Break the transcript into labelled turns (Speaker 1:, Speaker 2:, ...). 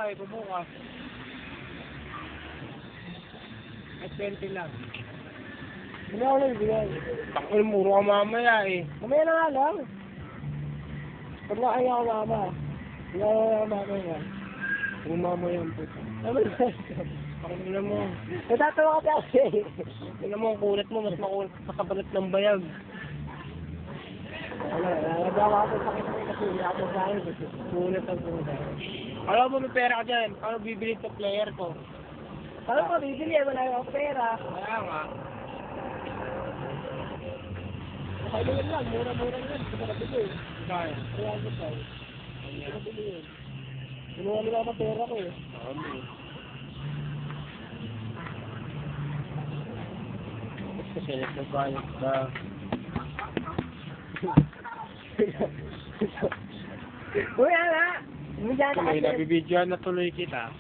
Speaker 1: sabi ko bukas. At 20 lang.
Speaker 2: Hindi ako nagbigay.
Speaker 1: Takol, muro ka mamaya eh.
Speaker 2: Mamaya na nga lang. Pag nakaya ako mama. Wala ako mamaya.
Speaker 1: Kung mamaya ang puto.
Speaker 2: Ano ba?
Speaker 1: Pakinggan mo.
Speaker 2: Natatawa ka kasi.
Speaker 1: Tingnan mo ang kulat mo, mas makulat sa kapalit ng bayag.
Speaker 2: Wala, nagawa ko sa akin kasi hindi ako sa akin.
Speaker 1: Kulat ang kulat. Alam mo, may pera ka dyan. Paano bibili sa player ko?
Speaker 2: Paano ko bibili? Wala akong pera.
Speaker 1: Kaya nga.
Speaker 2: Kailangan lang, mura-mura lang. Sa kapito eh.
Speaker 1: Kaya.
Speaker 2: Kaya ako tayo. Kapito yun. Kinuha nila ako pera ko eh.
Speaker 1: Kasi nagbabayad ka.
Speaker 2: Uy, nga! Hindi dyan
Speaker 1: Tuloy,
Speaker 2: na
Speaker 1: nabibidyoan na tuloy kita.